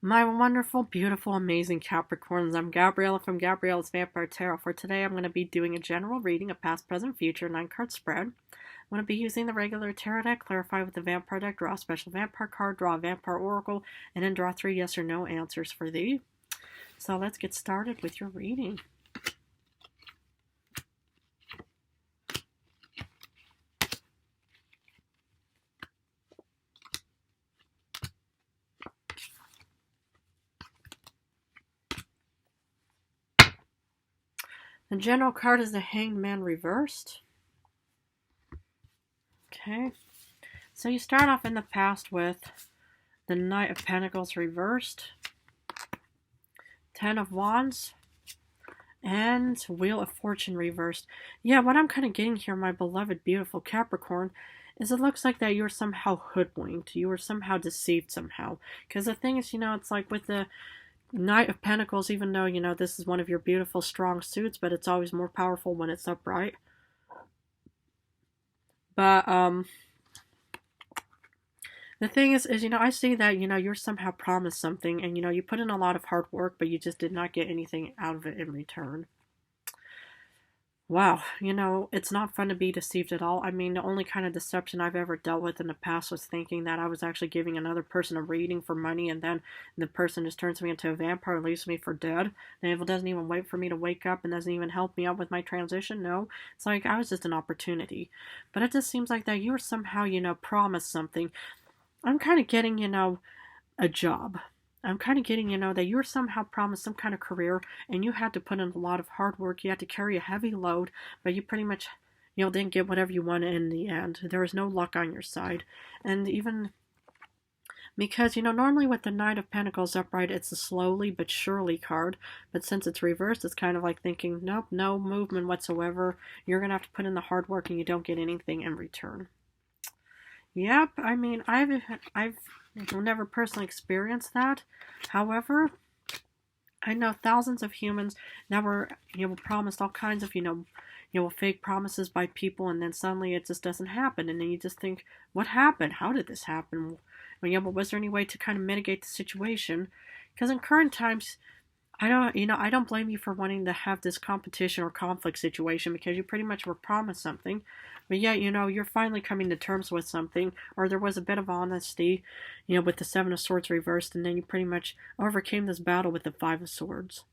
My wonderful, beautiful, amazing Capricorns. I'm Gabriella from Gabriella's Vampire Tarot. For today, I'm going to be doing a general reading of past, present, future 9-card spread. I'm going to be using the regular tarot deck, clarify with the vampire deck, draw a special vampire card, draw a vampire oracle, and then draw 3 yes or no answers for thee. So let's get started with your reading. The general card is the Hanged Man reversed. Okay. So you start off in the past with the Knight of Pentacles reversed, 10 of Wands, and Wheel of Fortune reversed. Yeah, what I'm kind of getting here, my beloved, beautiful Capricorn, is it looks like that you were somehow hoodwinked. You were somehow deceived somehow. Because the thing is, it's like with the Knight of Pentacles, even though, this is one of your beautiful, strong suits, but it's always more powerful when it's upright. But, the thing is, I see that, you're somehow promised something, and, you put in a lot of hard work, but you just did not get anything out of it in return. Wow, it's not fun to be deceived at all. I mean, the only kind of deception I've ever dealt with in the past was thinking that I was actually giving another person a reading for money, and then the person just turns me into a vampire and leaves me for dead. The devil doesn't even wait for me to wake up and doesn't even help me out with my transition. No, it's like I was just an opportunity. But it just seems like that you were somehow, promised something. I'm kind of getting, a job. I'm kind of getting, that you were somehow promised some kind of career and you had to put in a lot of hard work. You had to carry a heavy load, but you pretty much, didn't get whatever you wanted in the end. There was no luck on your side. And even because, normally with the Knight of Pentacles upright, it's a slowly but surely card. But since it's reversed, it's kind of like thinking, nope, no movement whatsoever. You're going to have to put in the hard work and you don't get anything in return. Yep, I mean, I've never personally experienced that. However, I know thousands of humans that were, promised all kinds of, fake promises by people, and then suddenly it just doesn't happen, and then you just think, what happened? How did this happen? Well, yeah, but was there any way to kind of mitigate the situation? Because in current times, I don't blame you for wanting to have this competition or conflict situation because you pretty much were promised something, but yet, you're finally coming to terms with something, or there was a bit of honesty, with the Seven of Swords reversed, and then you pretty much overcame this battle with the Five of Swords.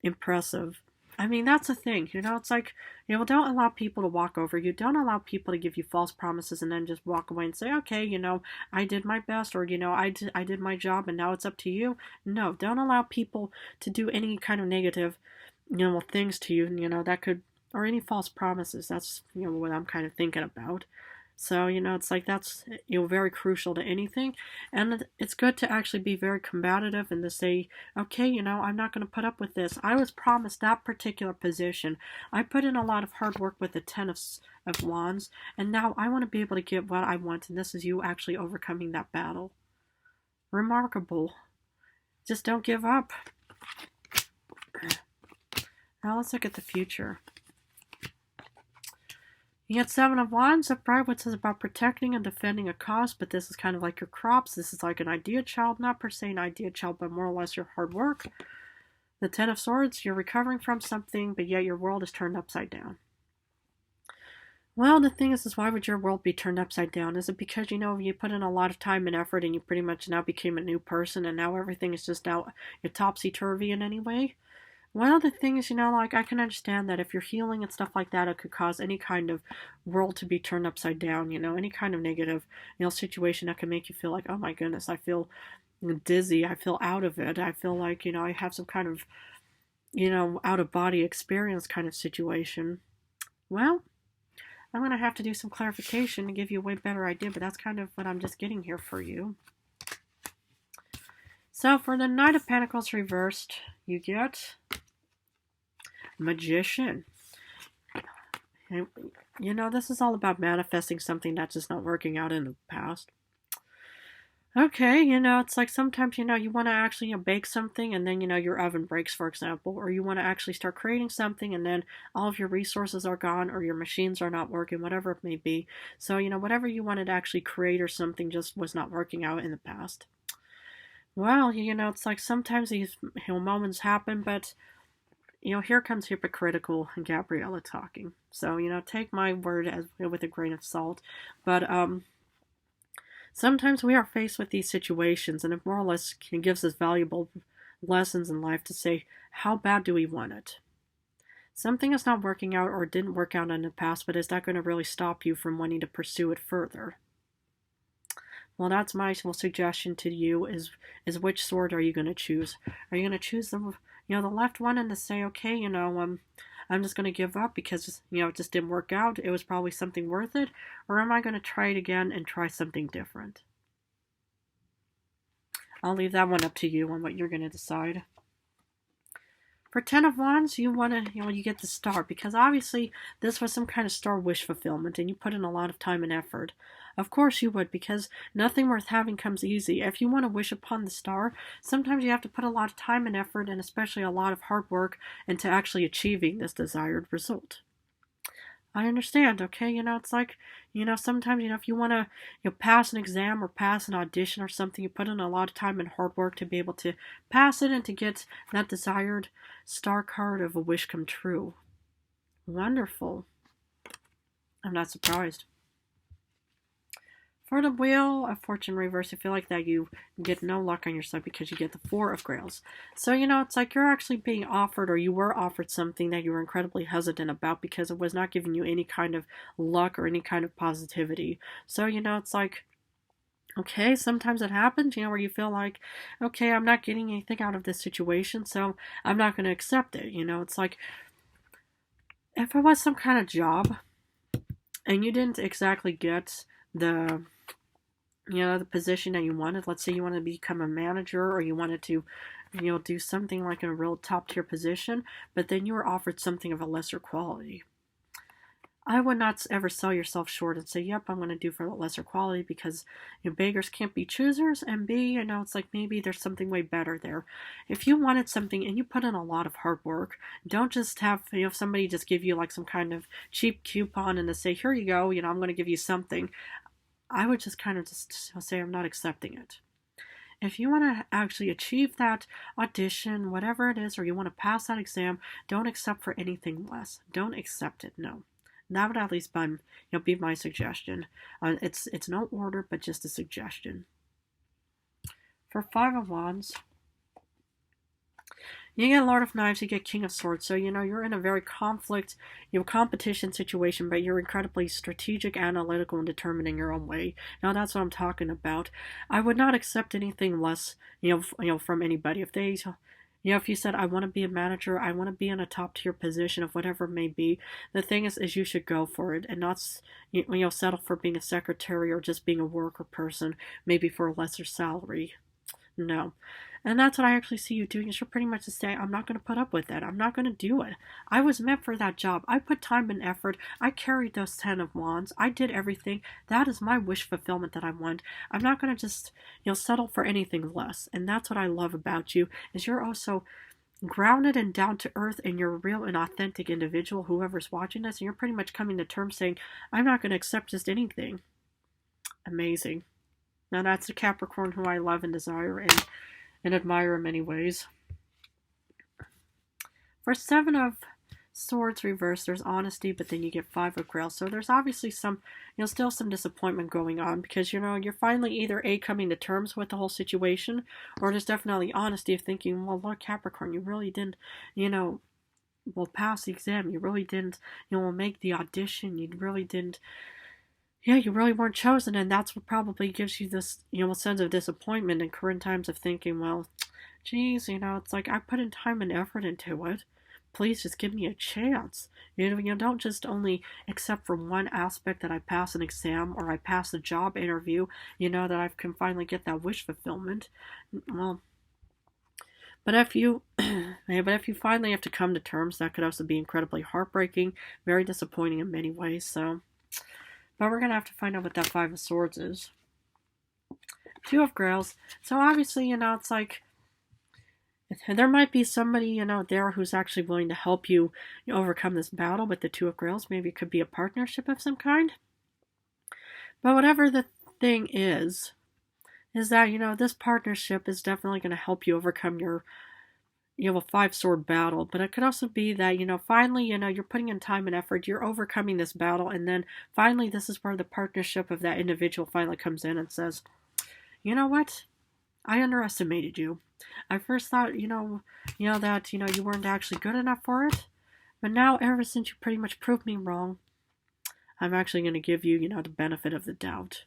Impressive. I mean, that's the thing, it's like, don't allow people to walk over you. Don't allow people to give you false promises and then just walk away and say, okay, I did my best, or, I did my job and now it's up to you. No, don't allow people to do any kind of negative, things to you, that could, or any false promises. That's, what I'm kind of thinking about. So, it's like that's, very crucial to anything. And it's good to actually be very combative and to say, okay, I'm not going to put up with this. I was promised that particular position. I put in a lot of hard work with the Ten of Wands, and now I want to be able to get what I want, and this is you actually overcoming that battle. Remarkable. Just don't give up. Now let's look at the future. You get Seven of Wands upright, which is about protecting and defending a cause, but this is kind of like your crops. This is like an idea child, not per se an idea child, but more or less your hard work. The Ten of Swords, you're recovering from something, but yet your world is turned upside down. Well, the thing is why would your world be turned upside down? Is it because, you put in a lot of time and effort and you pretty much now became a new person and now everything is just now topsy-turvy in any way? Well, the thing is, like, I can understand that if you're healing and stuff like that, it could cause any kind of world to be turned upside down, any kind of negative, situation that can make you feel like, oh my goodness, I feel dizzy, I feel out of it, I feel like, I have some kind of, out-of-body experience kind of situation. Well, I'm going to have to do some clarification to give you a way better idea, but that's kind of what I'm just getting here for you. So, for the Knight of Pentacles reversed, you get Magician. And, this is all about manifesting something that's just not working out in the past. Okay, it's like sometimes, you want to actually bake something and then, your oven breaks, for example, or you want to actually start creating something and then all of your resources are gone or your machines are not working, whatever it may be. So, whatever you wanted to actually create or something just was not working out in the past. Well, it's like sometimes these moments happen, but here comes hypocritical Gabriella talking. So, take my word as with a grain of salt. But sometimes we are faced with these situations, and it more or less gives us valuable lessons in life to say, how bad do we want it? Something is not working out or didn't work out in the past, but is that going to really stop you from wanting to pursue it further? Well, that's my suggestion to you is which sword are you going to choose? Are you going to choose the left one and to say, okay, I'm just going to give up because, it just didn't work out. It was probably something worth it. Or am I going to try it again and try something different? I'll leave that one up to you on what you're going to decide. For 10 of Wands, you want to, you get the star because obviously this was some kind of star wish fulfillment and you put in a lot of time and effort. Of course you would because nothing worth having comes easy. If you want to wish upon the star, sometimes you have to put a lot of time and effort and especially a lot of hard work into actually achieving this desired result. I understand, okay? It's like, sometimes, if you want to, pass an exam or pass an audition or something, you put in a lot of time and hard work to be able to pass it and to get that desired star card of a wish come true. Wonderful. I'm not surprised. For the Wheel of Fortune reverse, I feel like that you get no luck on your side because you get the Four of Grails. So, it's like you're actually being offered or you were offered something that you were incredibly hesitant about because it was not giving you any kind of luck or any kind of positivity. So, it's like, okay, sometimes it happens, where you feel like, okay, I'm not getting anything out of this situation, so I'm not going to accept it. It's like, if it was some kind of job and you didn't exactly get the position that you wanted. Let's say you wanted to become a manager or you wanted to, do something like in a real top tier position, but then you were offered something of a lesser quality. I would not ever sell yourself short and say, yep, I'm going to do for the lesser quality because beggars can't be choosers. And B, it's like maybe there's something way better there. If you wanted something and you put in a lot of hard work, don't just have, somebody just give you like some kind of cheap coupon and to say, here you go, I'm going to give you something. I would just kind of just say I'm not accepting it. If you want to actually achieve that audition, whatever it is, or you want to pass that exam, don't accept for anything less. Don't accept it, no. That would at least be my suggestion. It's no order, but just a suggestion. For 5 of Wands, you get Lord of Knives, you get King of Swords. So, you're in a very competition situation, but you're incredibly strategic, analytical, and determined in your own way. Now, that's what I'm talking about. I would not accept anything less, from anybody. If they, if you said, I want to be a manager, I want to be in a top tier position of whatever it may be, the thing is you should go for it and not, settle for being a secretary or just being a worker person, maybe for a lesser salary. No. And that's what I actually see you doing is you're pretty much to say, I'm not going to put up with that. I'm not going to do it. I was meant for that job. I put time and effort. I carried those 10 of Wands. I did everything. That is my wish fulfillment that I want. I'm not going to just, settle for anything less. And that's what I love about you is you're also grounded and down to earth and you're a real and authentic individual, whoever's watching this. And you're pretty much coming to terms saying, I'm not going to accept just anything. Amazing. Now that's the Capricorn who I love and desire and admire in many ways. For 7 of Swords reverse, there's honesty, but then you get 5 of Grails. So there's obviously some, still some disappointment going on because, you're finally either A, coming to terms with the whole situation, or there's definitely honesty of thinking, well, look, Capricorn, you really didn't, pass the exam. You really didn't, make the audition. You really didn't, you really weren't chosen, and that's what probably gives you this, sense of disappointment in current times of thinking, well, geez, it's like I put in time and effort into it. Please just give me a chance. Don't just only accept for one aspect that I pass an exam or I pass a job interview, that I can finally get that wish fulfillment. Well, but if you finally have to come to terms, that could also be incredibly heartbreaking, very disappointing in many ways, so... But we're going to have to find out what that 5 of Swords is. 2 of Grails. So obviously, it's like, there might be somebody, there who's actually willing to help you overcome this battle with the 2 of Grails. Maybe it could be a partnership of some kind. But whatever the thing is is that, this partnership is definitely going to help you overcome you have a five-sword battle, but it could also be that, finally, you're putting in time and effort, you're overcoming this battle, and then finally this is where the partnership of that individual finally comes in and says, you know what? I underestimated you. I first thought, that, you weren't actually good enough for it, but now ever since you pretty much proved me wrong, I'm actually going to give you, the benefit of the doubt.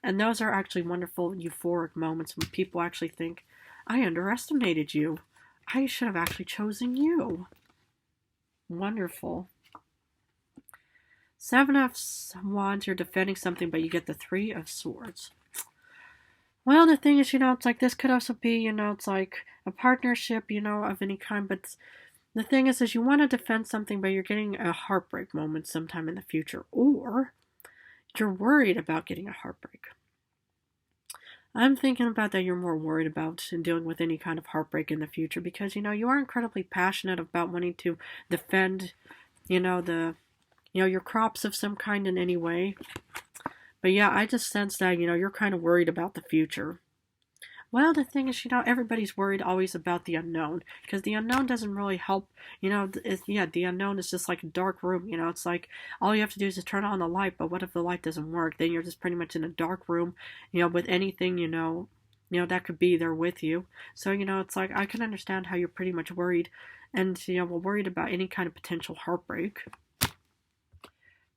And those are actually wonderful, euphoric moments when people actually think, I underestimated you. I should have actually chosen you. Wonderful. Seven of Wands, you're defending something, but you get the Three of Swords. Well, the thing is, it's like this could also be, it's like a partnership, of any kind, but the thing is you want to defend something, but you're getting a heartbreak moment sometime in the future, or you're worried about getting a heartbreak. I'm thinking about that you're more worried about dealing with any kind of heartbreak in the future because, you are incredibly passionate about wanting to defend, your crops of some kind in any way. But yeah, I just sense that, you're kind of worried about the future. Well, the thing is, everybody's worried always about the unknown because the unknown doesn't really help. The unknown is just like a dark room. It's like all you have to do is just turn on the light. But what if the light doesn't work? Then you're just pretty much in a dark room, with anything, that could be there with you. So, it's like I can understand how you're pretty much worried and, worried about any kind of potential heartbreak.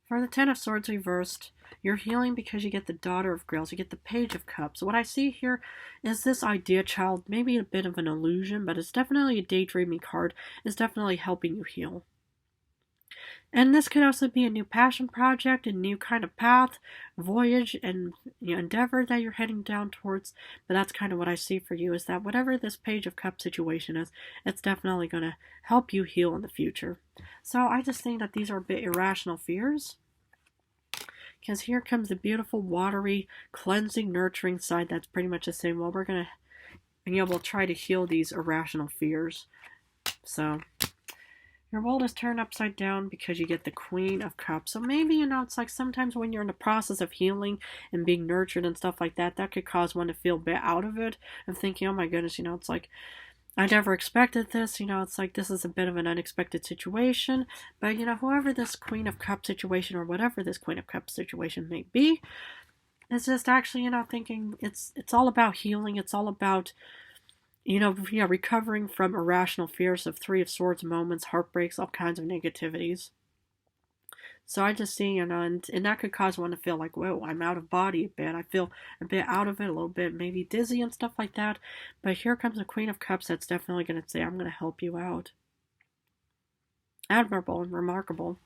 For the Ten of Swords reversed, you're healing because you get the Daughter of Grails, you get the Page of Cups. What I see here is this idea child, maybe a bit of an illusion, but it's definitely a daydreaming card. It's definitely helping you heal. And this could also be a new passion project, a new kind of path, voyage, and endeavor that you're heading down towards. But that's kind of what I see for you, is that whatever this Page of Cups situation is, it's definitely going to help you heal in the future. So I just think that these are a bit irrational fears. Because here comes the beautiful, watery, cleansing, nurturing side that's pretty much the same. Well, we're going to, we'll try to heal these irrational fears. So your world is turned upside down because you get the Queen of Cups. So maybe, it's like sometimes when you're in the process of healing and being nurtured and stuff like that, that could cause one to feel a bit out of it and thinking, oh my goodness, it's like, I never expected this, it's like this is a bit of an unexpected situation, but whoever this Queen of Cups situation or whatever this Queen of Cups situation may be, it's just actually, thinking it's all about healing, it's all about, recovering from irrational fears of Three of Swords moments, heartbreaks, all kinds of negativities. So I just see, and that could cause one to feel like, whoa, I'm out of body a bit. I feel a bit out of it, a little bit maybe dizzy and stuff like that. But here comes the Queen of Cups that's definitely going to say, I'm going to help you out. Admirable and remarkable.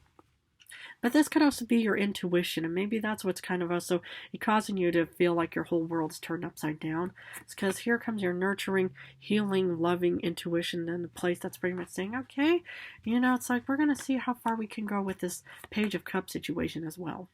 But this could also be your intuition, and maybe that's what's kind of also causing you to feel like your whole world's turned upside down. It's because here comes your nurturing, healing, loving intuition in the place that's pretty much saying, okay, it's like we're going to see how far we can go with this Page of Cups situation as well.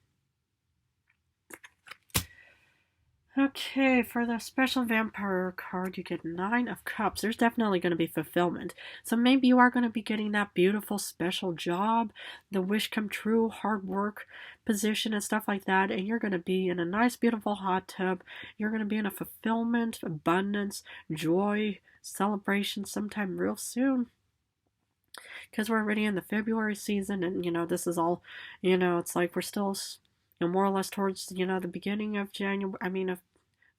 Okay, for the special vampire card, you get Nine of Cups. There's definitely going to be fulfillment. So maybe you are going to be getting that beautiful special job, the wish come true, hard work position and stuff like that. And you're going to be in a nice, beautiful hot tub. You're going to be in a fulfillment, abundance, joy, celebration sometime real soon. Because we're already in the February season and, this is all, it's like we're still more or less towards, the beginning of of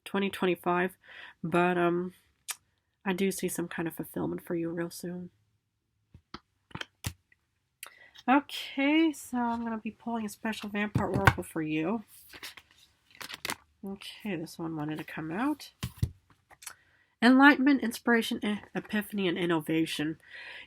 2025, but, I do see some kind of fulfillment for you real soon. Okay, so I'm going to be pulling a special vampire oracle for you. Okay, this one wanted to come out. Enlightenment, inspiration, epiphany, and innovation.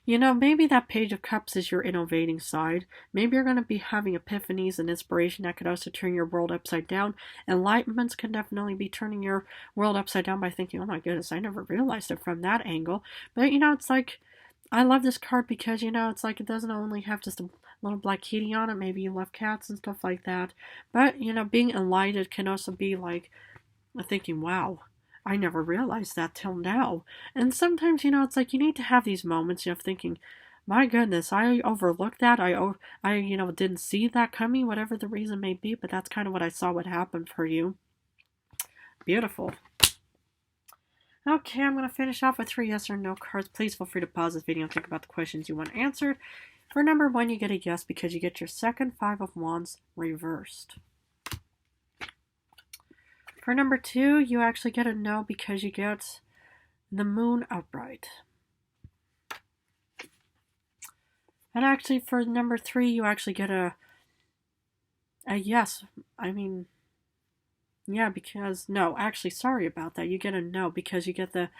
Maybe that Page of Cups is your innovating side. Maybe you're going to be having epiphanies and inspiration that could also turn your world upside down. Enlightenments can definitely be turning your world upside down by thinking, oh my goodness, I never realized it from that angle. But, it's like, I love this card because, it's like it doesn't only have just a little black kitty on it. Maybe you love cats and stuff like that. But, being enlightened can also be like thinking, wow, I never realized that till now. And sometimes, it's like you need to have these moments, of thinking, my goodness, I overlooked that. I didn't see that coming, whatever the reason may be, but that's kind of what I saw would happen for you. Beautiful. Okay, I'm going to finish off with 3 yes or no cards. Please feel free to pause this video and think about the questions you want answered. For number 1, you get a yes because you get your second 5 of Wands reversed. For number 2, you actually get a no because you get the Moon upright. And actually for number 3, you actually get a yes. I mean, yeah, because, no, actually, sorry about that. You get a no because you get the,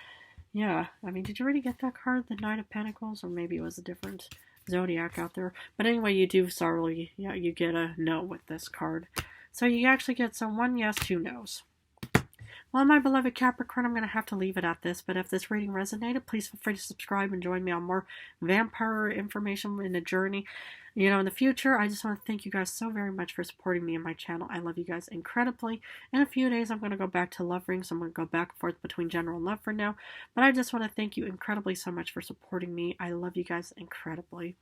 yeah, I mean, did you already get that card, the Knight of Pentacles? Or maybe it was a different zodiac out there. But anyway, you do, sorry, yeah, you get a no with this card. So you actually get some 1 yes, 2 no's. Well, my beloved Capricorn, I'm going to have to leave it at this, but if this reading resonated, please feel free to subscribe and join me on more vampire information in the journey, in the future. I just want to thank you guys so very much for supporting me and my channel. I love you guys incredibly. In a few days, I'm going to go back to love rings. I'm going to go back and forth between general and love for now, but I just want to thank you incredibly so much for supporting me. I love you guys incredibly.